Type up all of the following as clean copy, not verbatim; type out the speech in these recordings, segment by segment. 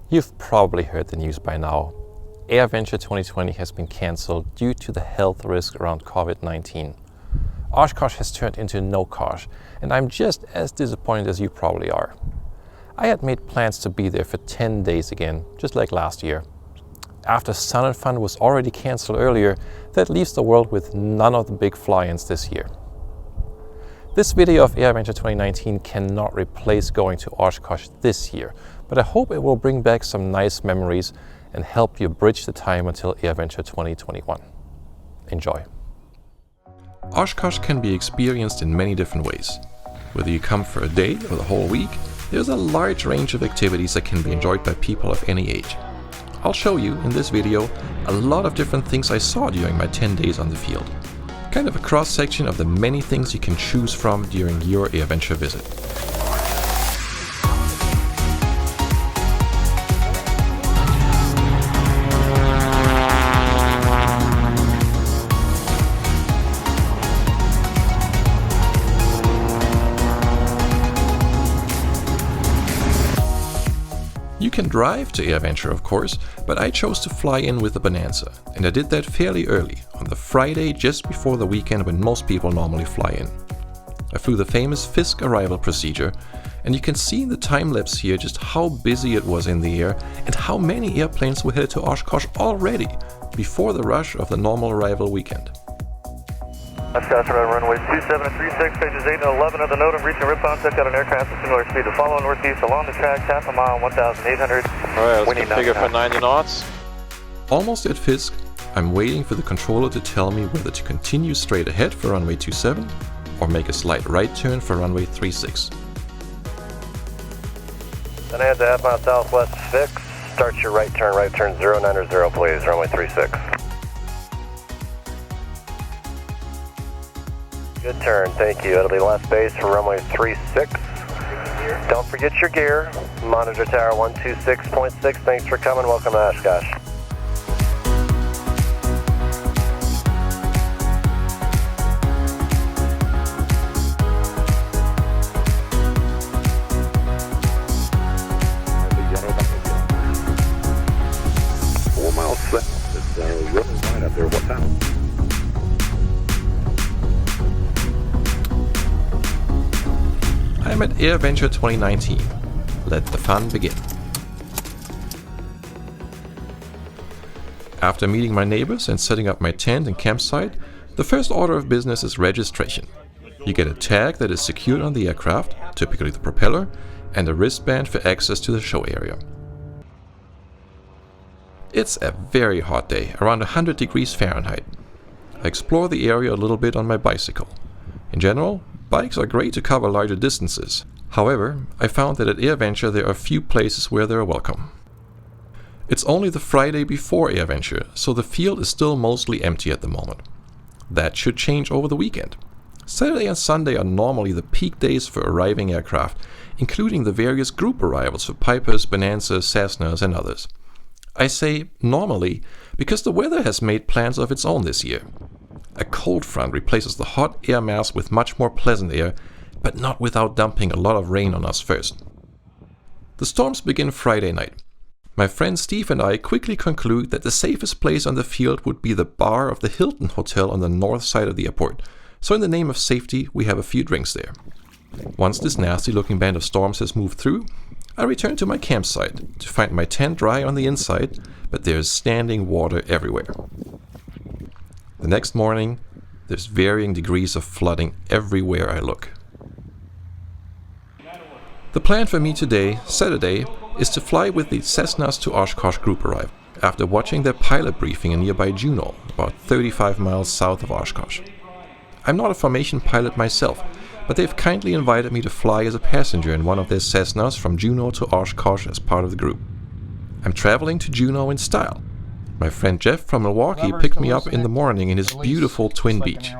You've probably heard the news by now. AirVenture 2020 has been cancelled due to the health risk around COVID-19. Oshkosh has turned into no-Kosh, and I'm just as disappointed as you probably are. I had made plans to be there for 10 days again, just like last year. After Sun and Fun was already cancelled earlier, that leaves the world with none of the big fly-ins this year. This video of AirVenture 2019 cannot replace going to Oshkosh this year, but I hope it will bring back some nice memories and help you bridge the time until AirVenture 2021. Enjoy. Oshkosh can be experienced in many different ways. Whether you come for a day or the whole week, there's a large range of activities that can be enjoyed by people of any age. I'll show you in this video a lot of different things I saw during my 10 days on the field. Kind of a cross-section of the many things you can choose from during your AirVenture visit. You can drive to AirVenture, of course, but I chose to fly in with the Bonanza, and I did that fairly early, on the Friday just before the weekend when most people normally fly in. I flew the famous Fisk arrival procedure, and you can see in the time-lapse here just how busy it was in the air and how many airplanes were headed to Oshkosh already, before the rush of the normal arrival weekend. Oshkosh runway 27 and 36, pages 8 and 11 of the node. I'm reaching ripon, check out an aircraft at similar speed to follow northeast along the track, half a mile, 1,800. Alright, let's configure for 90 knots. Almost at Fisk, I'm waiting for the controller to tell me whether to continue straight ahead for runway 27 or make a slight right turn for runway 36. Bonanza, half mile southwest, Fisk. Start your right turn 090 please, runway 36. Good turn, thank you. It'll be left base for runway 36. Don't forget your gear. Monitor tower 126.6. Thanks for coming. Welcome to Oshkosh. I'm at AirVenture 2019. Let the fun begin. After meeting my neighbors and setting up my tent and campsite, the first order of business is registration. You get a tag that is secured on the aircraft, typically the propeller, and a wristband for access to the show area. It's a very hot day, around 100 degrees Fahrenheit. I explore the area a little bit on my bicycle. In general, bikes are great to cover larger distances. However, I found that at AirVenture there are few places where they are welcome. It's only the Friday before AirVenture, so the field is still mostly empty at the moment. That should change over the weekend. Saturday and Sunday are normally the peak days for arriving aircraft, including the various group arrivals for Pipers, Bonanzas, Cessnas and others. I say normally because the weather has made plans of its own this year. A cold front replaces the hot air mass with much more pleasant air, but not without dumping a lot of rain on us first. The storms begin Friday night. My friend Steve and I quickly conclude that the safest place on the field would be the bar of the Hilton Hotel on the north side of the airport, so in the name of safety we have a few drinks there. Once this nasty looking band of storms has moved through, I return to my campsite to find my tent dry on the inside, but there is standing water everywhere. The next morning, there's varying degrees of flooding everywhere I look. The plan for me today, Saturday, is to fly with the Cessnas-to-Oshkosh group arrival, after watching their pilot briefing in nearby Juneau, about 35 miles south of Oshkosh. I'm not a formation pilot myself, but they've kindly invited me to fly as a passenger in one of their Cessnas from Juneau to Oshkosh as part of the group. I'm traveling to Juneau in style. My friend Jeff from Milwaukee picked me up in the morning in his beautiful Twin Beach.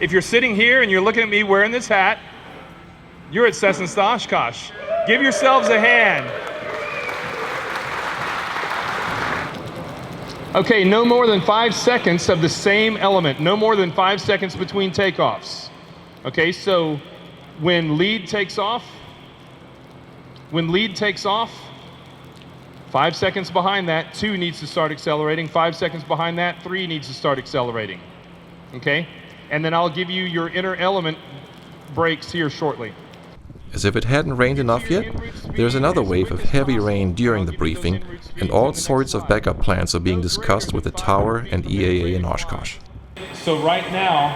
If you're sitting here and you're looking at me wearing this hat, you're at Cessnas-to-Oshkosh. Give yourselves a hand. Okay, no more than 5 seconds of the same element. No more than 5 seconds between takeoffs. Okay, so when lead takes off, 5 seconds behind that, 2 needs to start accelerating. 5 seconds behind that, 3 needs to start accelerating. Okay? And then I'll give you your inner element brakes here shortly. As if it hadn't rained enough yet, there's another wave of heavy rain during the briefing, and all sorts of backup plans are being discussed with the tower and EAA in Oshkosh. So right now,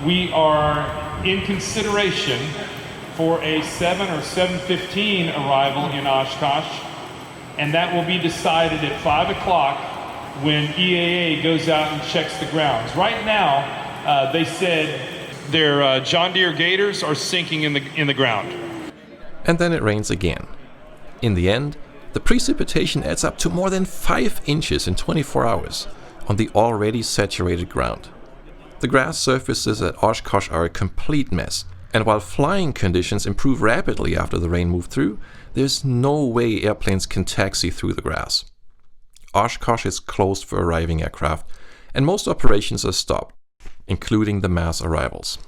we are in consideration for a 7 or 7:15 arrival in Oshkosh, and that will be decided at 5 o'clock when EAA goes out and checks the grounds. Right now, they said their John Deere Gators are sinking in the ground. And then it rains again. In the end, the precipitation adds up to more than 5 inches in 24 hours on the already saturated ground. The grass surfaces at Oshkosh are a complete mess, and while flying conditions improve rapidly after the rain moved through, there's no way airplanes can taxi through the grass. Oshkosh is closed for arriving aircraft, and most operations are stopped, including the mass arrivals.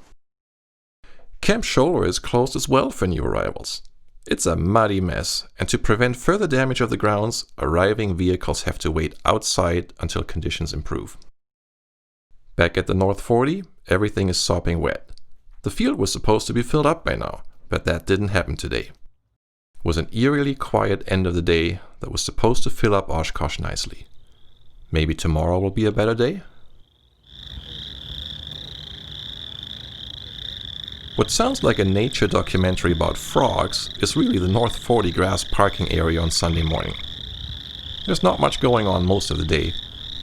Camp Scholler is closed as well for new arrivals. It's a muddy mess, and to prevent further damage of the grounds, arriving vehicles have to wait outside until conditions improve. Back at the North 40, everything is sopping wet. The field was supposed to be filled up by now, but that didn't happen today. It was an eerily quiet end of the day that was supposed to fill up Oshkosh nicely. Maybe tomorrow will be a better day? What sounds like a nature documentary about frogs is really the North 40 grass parking area on Sunday morning. There's not much going on most of the day.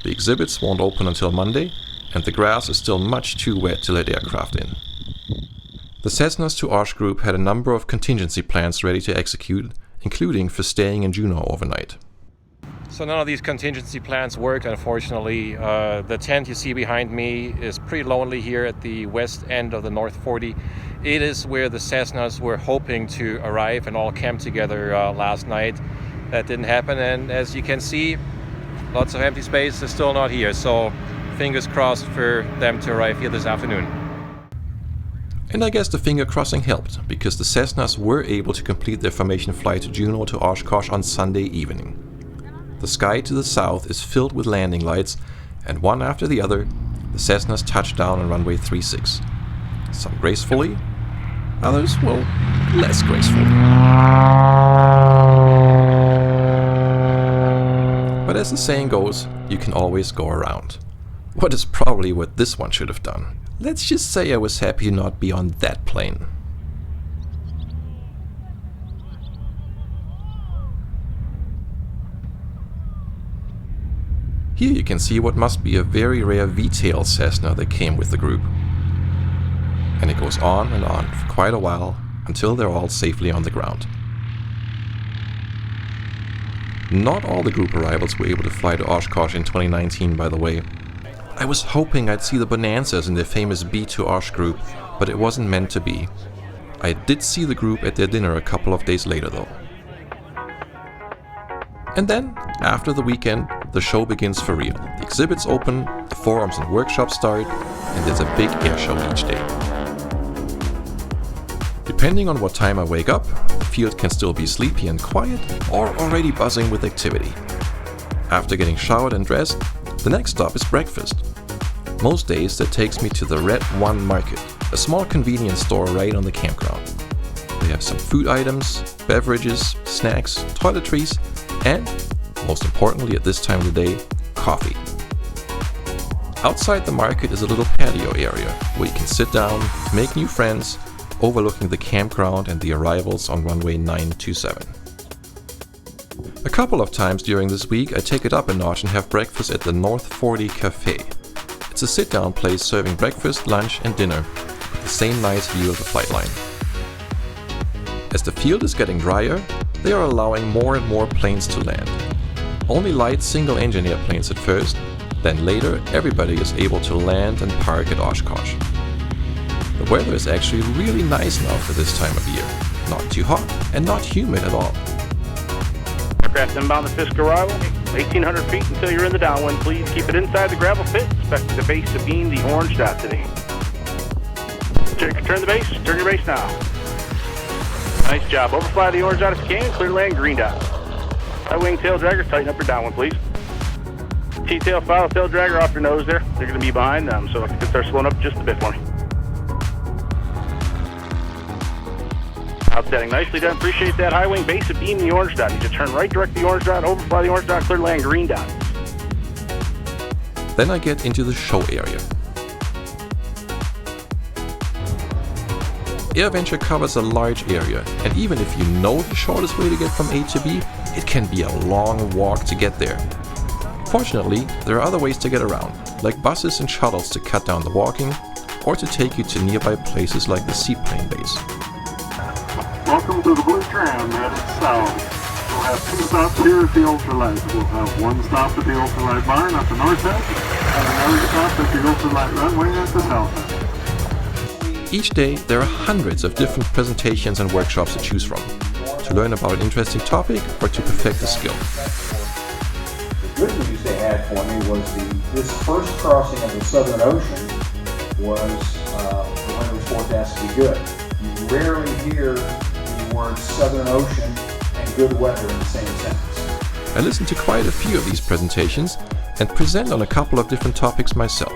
The exhibits won't open until Monday, and the grass is still much too wet to let aircraft in. The Cessnas-to-Oshkosh group had a number of contingency plans ready to execute, including for staying in Juneau overnight. So none of these contingency plans worked, unfortunately. The tent you see behind me is pretty lonely here at the west end of the North 40. It is where the Cessnas were hoping to arrive and all camp together last night. That didn't happen, and as you can see, lots of empty space is still not here. So fingers crossed for them to arrive here this afternoon. And I guess the finger crossing helped, because the Cessnas were able to complete their formation flight to Juneau to Oshkosh on Sunday evening. The sky to the south is filled with landing lights, and one after the other, the Cessnas touched down on runway 36. Some gracefully, others, well, less gracefully. But as the saying goes, you can always go around. What is probably what this one should have done. Let's just say I was happy to not be on that plane. Here you can see what must be a very rare V-tail Cessna that came with the group. And it goes on for quite a while until they're all safely on the ground. Not all the group arrivals were able to fly to Oshkosh in 2019, by the way. I was hoping I'd see the Bonanzas in their famous B2Osh group, but it wasn't meant to be. I did see the group at their dinner a couple of days later though. And then, after the weekend, the show begins for real. The exhibits open, the forums and workshops start, and there's a big airshow each day. Depending on what time I wake up, the field can still be sleepy and quiet, or already buzzing with activity. After getting showered and dressed, the next stop is breakfast. Most days that takes me to the Red One Market, a small convenience store right on the campground. They have some food items, beverages, snacks, toiletries, and, most importantly at this time of the day, coffee. Outside the market is a little patio area where you can sit down, make new friends, overlooking the campground and the arrivals on runway 927. A couple of times during this week I take it up a notch and have breakfast at the North 40 Cafe. It's a sit-down place serving breakfast, lunch and dinner with the same nice view of the flight line. As the field is getting drier, they are allowing more and more planes to land. Only light single-engine airplanes at first, Then later, everybody is able to land and park at Oshkosh. The weather is actually really nice now for this time of year. Not too hot and not humid at all. Aircraft inbound the Fisk arrival, 1,800 feet until you're in the downwind. Please keep it inside the gravel pit. Expect the base to beam the orange dot today. Turn the base. Turn your base now. Nice job. Overfly the orange dot if you can. Clear land green dot. High wing tail dragger, tighten up your downwind, please. T-tail file tail dragger off your nose there. They're going to be behind them, so if you can start slowing up just a bit for me. Outstanding. Nicely done. Appreciate that. High wing base of beam the orange dot. You just turn right, direct the orange dot, overfly the orange dot, clear land green dot. Then I get into the show area. AirVenture covers a large area, and even if you know the shortest way to get from A to B, it can be a long walk to get there. Fortunately, there are other ways to get around, like buses and shuttles to cut down the walking, or to take you to nearby places like the Seaplane base. Welcome to the Blue Tram headed south. We'll have 2 stops here at the ultralight. We'll have 1 stop at the ultralight barn at the north end, and another stop at the ultralight runway at the south end. Each day, there are hundreds of different presentations and workshops to choose from, to learn about an interesting topic or to perfect a skill. The good news they had for me was this first crossing of the Southern Ocean was the wind was forecast to be good. You rarely hear the words Southern Ocean and good weather in the same sentence. I listened to quite a few of these presentations and present on a couple of different topics myself.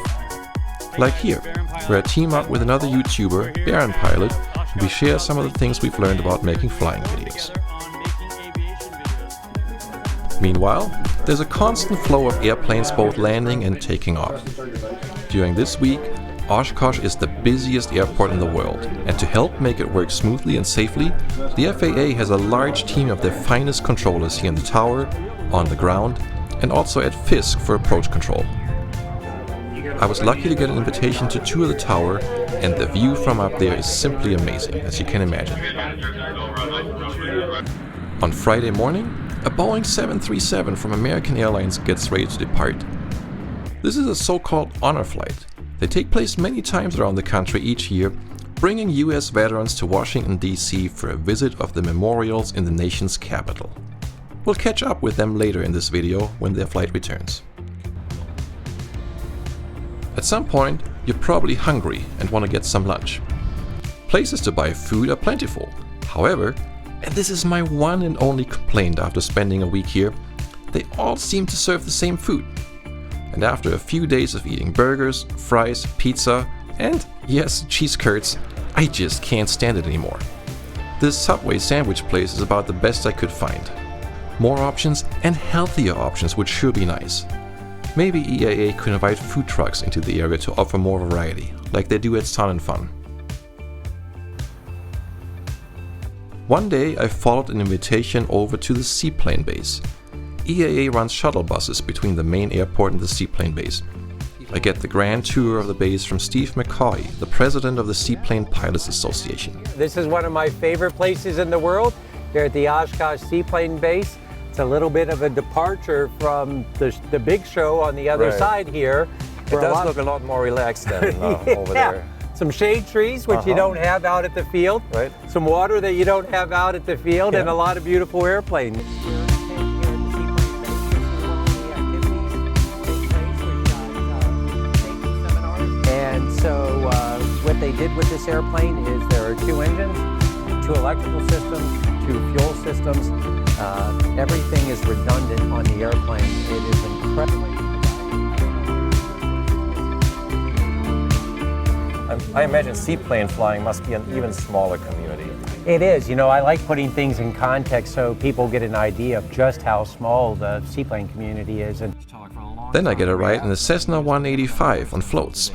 Like here, where I team up with another YouTuber, Baron Pilot, and we share some of the things we've learned about making flying videos. Meanwhile, there's a constant flow of airplanes both landing and taking off. During this week, Oshkosh is the busiest airport in the world, and to help make it work smoothly and safely, the FAA has a large team of their finest controllers here in the tower, on the ground, and also at Fisk for approach control. I was lucky to get an invitation to tour the tower, and the view from up there is simply amazing, as you can imagine. On Friday morning, a Boeing 737 from American Airlines gets ready to depart. This is a so-called honor flight. They take place many times around the country each year, bringing US veterans to Washington, D.C. for a visit of the memorials in the nation's capital. We'll catch up with them later in this video when their flight returns. At some point, you're probably hungry and want to get some lunch. Places to buy food are plentiful. However, and this is my one and only complaint after spending a week here, they all seem to serve the same food. And after a few days of eating burgers, fries, pizza, and yes, cheese curds, I just can't stand it anymore. This Subway sandwich place is about the best I could find. More options and healthier options would sure be nice. Maybe EAA could invite food trucks into the area to offer more variety, like they do at Sun & Fun. One day I followed an invitation over to the Seaplane base. EAA runs shuttle buses between the main airport and the Seaplane base. I get the grand tour of the base from Steve McCoy, the president of the Seaplane Pilots Association. This is one of my favorite places in the world, here at the Oshkosh Seaplane base. It's a little bit of a departure from the big show on the other side here. It does look a lot more relaxed than over there. Some shade trees, which you don't have out at the field. Right. Some water that you don't have out at the field, and a lot of beautiful airplanes. And so what they did with this airplane is there are 2 engines, 2 electrical systems, 2 fuel systems. Everything is redundant on the airplane. It is incredibly... I imagine seaplane flying must be an even smaller community. It is. You know, I like putting things in context so people get an idea of just how small the seaplane community is. And Then I get a ride in the Cessna 185 on floats.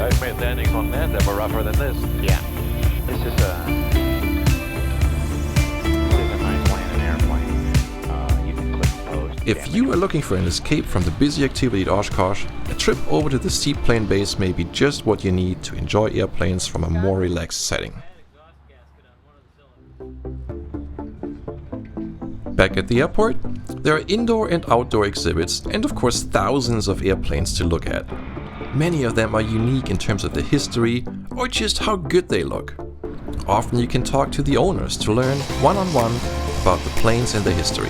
I've made landings on land that were rougher than this. Yeah. This is a nice landing airplane. You can click post. If you are looking for an escape from the busy activity at Oshkosh, a trip over to the Seaplane base may be just what you need to enjoy airplanes from a more relaxed setting. Back at the airport, there are indoor and outdoor exhibits and of course thousands of airplanes to look at. Many of them are unique in terms of the history or just how good they look. Often you can talk to the owners to learn one-on-one about the planes and their history.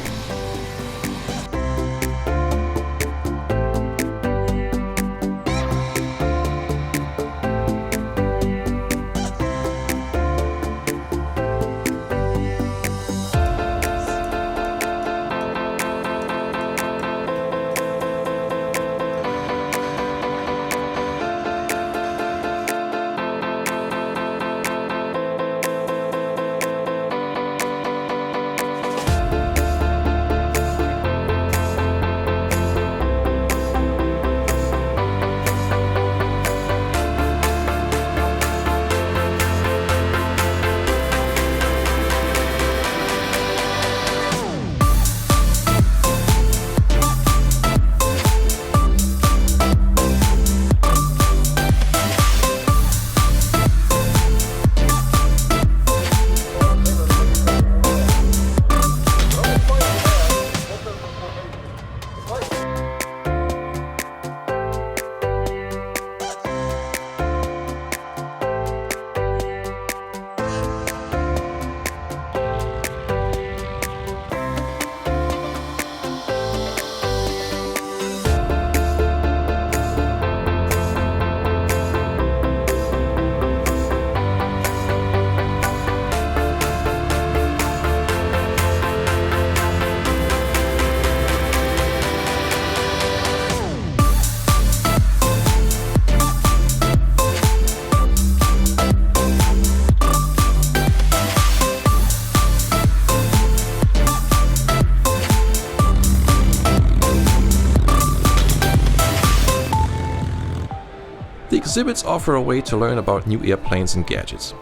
The exhibits offer a way to learn about new airplanes and gadgets.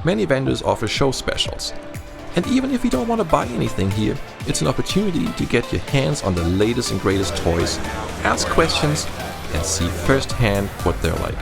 Many vendors offer show specials. And even if you don't want to buy anything here, it's an opportunity to get your hands on the latest and greatest toys, ask questions, and see firsthand what they're like.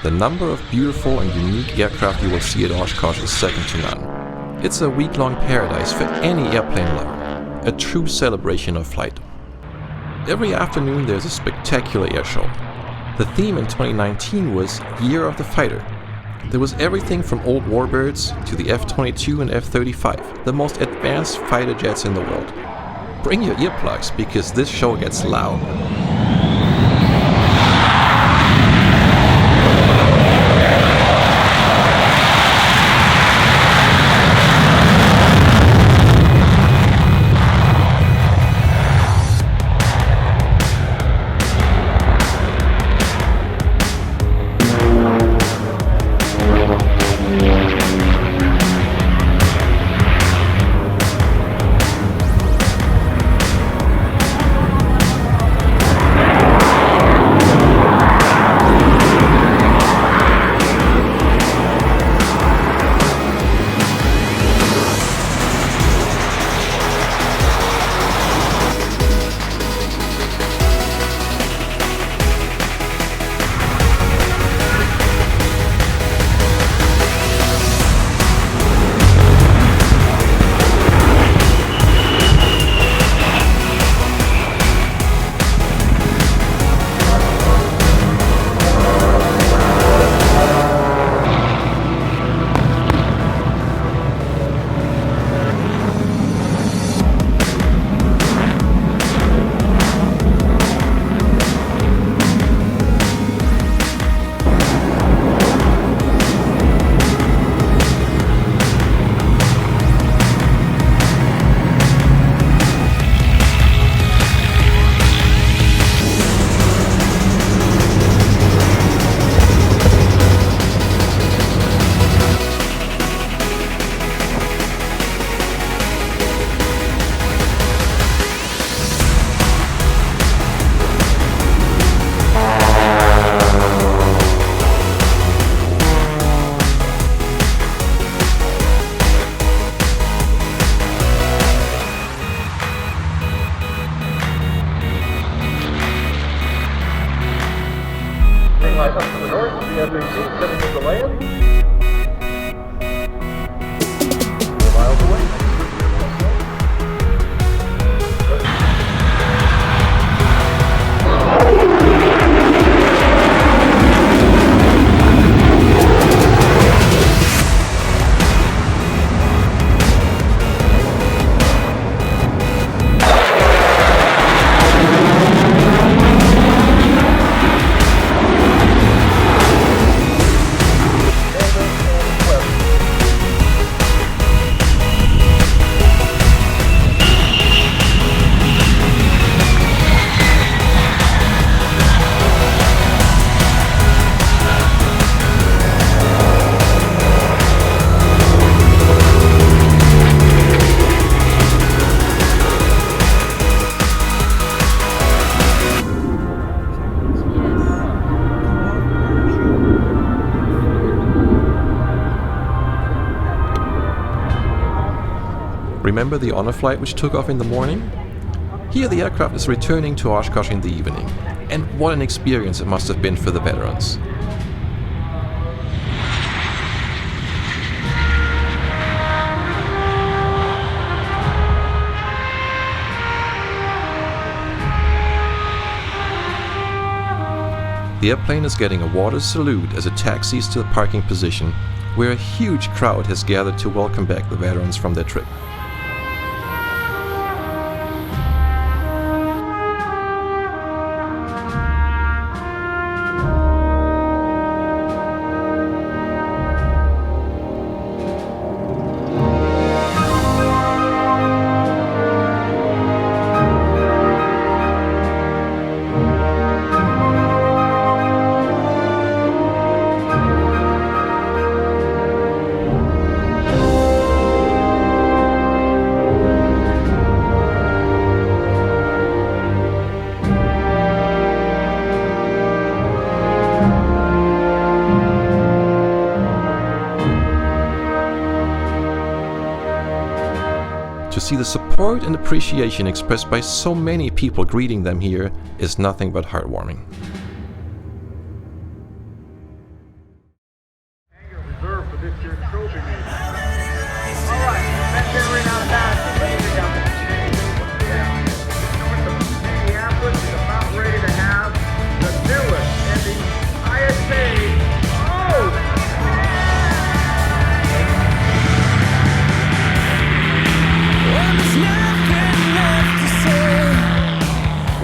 The number of beautiful and unique aircraft you will see at Oshkosh is second to none. It's a week-long paradise for any airplane lover, a true celebration of flight. Every afternoon there's a spectacular airshow. The theme in 2019 was Year of the Fighter. There was everything from old warbirds to the F-22 and F-35, the most advanced fighter jets in the world. Bring your earplugs because this show gets loud. Flight up to the north, CFAC, setting into land. 4 miles away. Remember the honor flight which took off in the morning? Here the aircraft is returning to Oshkosh in the evening, and what an experience it must have been for the veterans. The airplane is getting a water salute as it taxis to the parking position, where a huge crowd has gathered to welcome back the veterans from their trip. To see the support and appreciation expressed by so many people greeting them here is nothing but heartwarming. Reserved for this year's trophy meeting. All right, that's entering out of bounds. Minneapolis is about ready to have the newest and the ISA. Oh!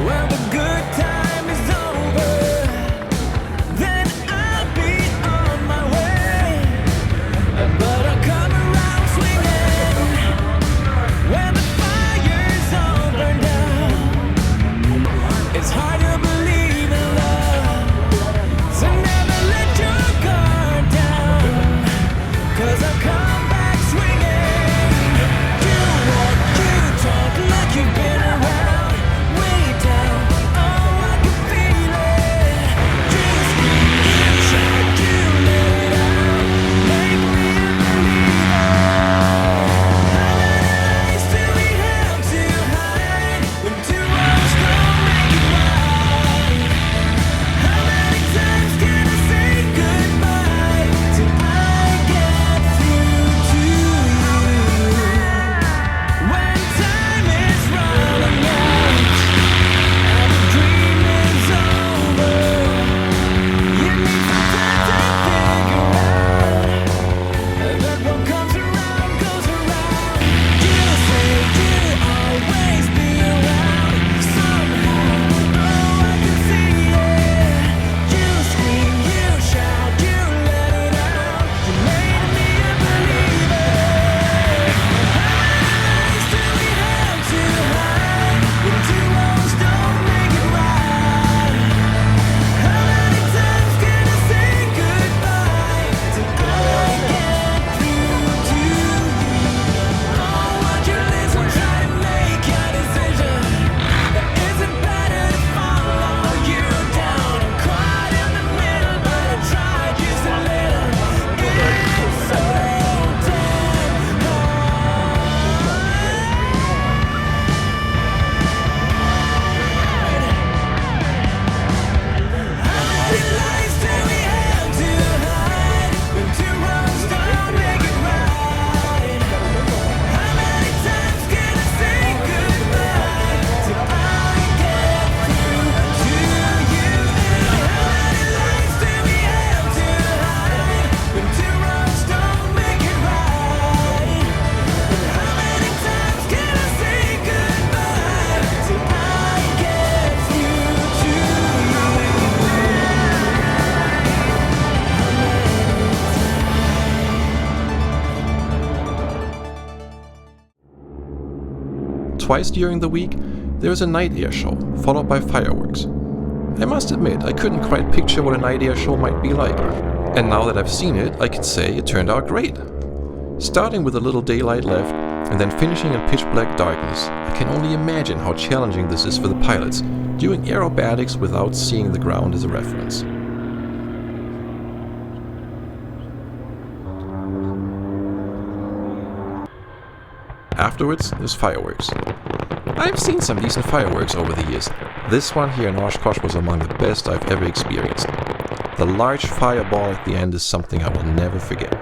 Well, the good time is over. twice during the week, there is a night air show, followed by fireworks. I must admit, I couldn't quite picture what a night air show might be like, and now that I've seen it, I can say it turned out great. Starting with a little daylight left, and then finishing in pitch black darkness, I can only imagine how challenging this is for the pilots, doing aerobatics without seeing the ground as a reference. Afterwards, there's fireworks. I've seen some decent fireworks over the years. This one here in Oshkosh was among the best I've ever experienced. The large fireball at the end is something I will never forget.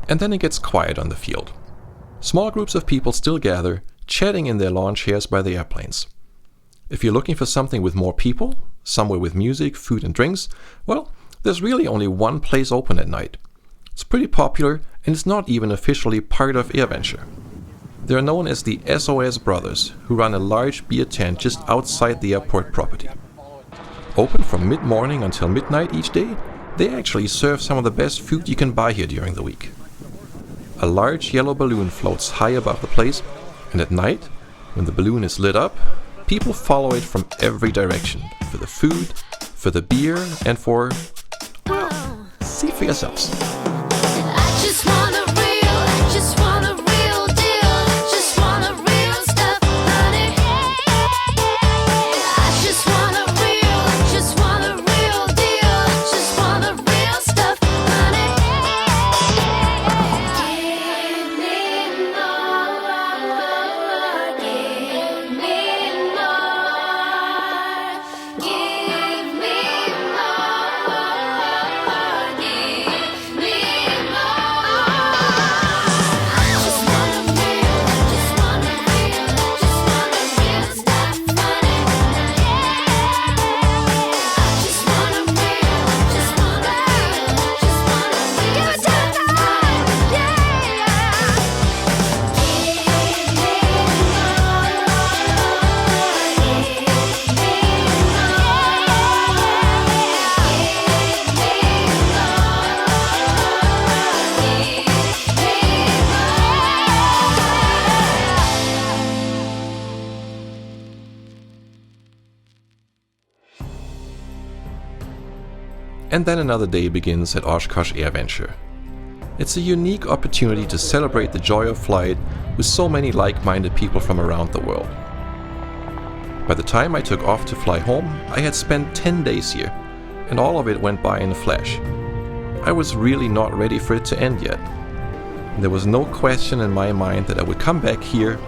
And then it gets quiet on the field. Small groups of people still gather, chatting in their lawn chairs by the airplanes. If you're looking for something with more people, somewhere with music, food and drinks, well, there's really only one place open at night. It's pretty popular and it's not even officially part of AirVenture. They're known as the SOS Brothers, who run a large beer tent just outside the airport property. Open from mid-morning until midnight each day, they actually serve some of the best food you can buy here during the week. A large yellow balloon floats high above the place, and at night, when the balloon is lit up, people follow it from every direction for the food, for the beer, and for, well, see for yourselves. I just want a real deal. Just want a real stuff, honey. I just want a real deal. Just want a real stuff, honey. Give me more. Give me more. Give me more. Give me And then another day begins at Oshkosh AirVenture. It's a unique opportunity to celebrate the joy of flight with so many like-minded people from around the world. By the time I took off to fly home, I had spent 10 days here, and all of it went by in a flash. I was really not ready for it to end yet. There was no question in my mind that I would come back here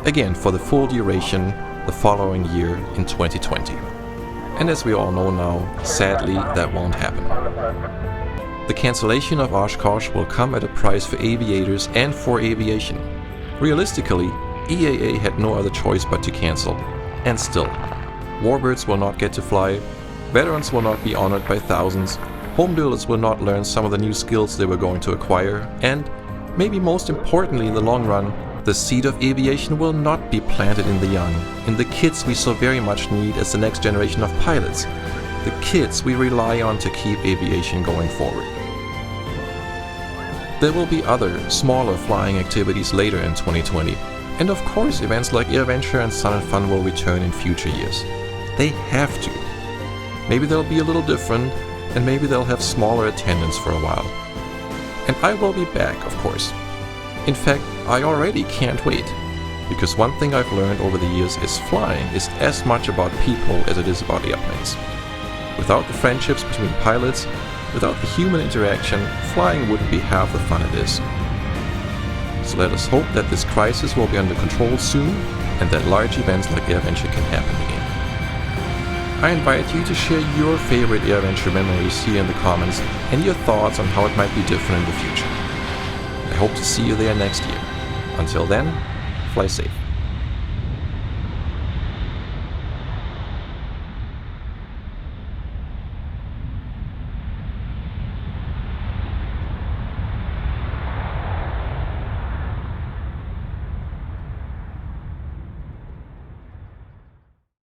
again for the full duration the following year in 2020. And as we all know now, sadly, that won't happen. The cancellation of Oshkosh will come at a price for aviators and for aviation. Realistically, EAA had no other choice but to cancel. And still, warbirds will not get to fly, veterans will not be honored by thousands, homebuilders will not learn some of the new skills they were going to acquire, and, maybe most importantly in the long run, the seed of aviation will not be planted in the young, in the kids we so very much need as the next generation of pilots, the kids we rely on to keep aviation going forward. There will be other, smaller flying activities later in 2020, and of course events like AirVenture and Sun and Fun will return in future years. They have to. Maybe they'll be a little different, and maybe they'll have smaller attendance for a while. And I will be back, of course. In fact, I already can't wait, because one thing I've learned over the years is flying is as much about people as it is about airplanes. Without the friendships between pilots, without the human interaction, flying wouldn't be half the fun it is. So let us hope that this crisis will be under control soon, and that large events like AirVenture can happen again. I invite you to share your favorite AirVenture memories here in the comments and your thoughts on how it might be different in the future. I hope to see you there next year. Until then, fly safe.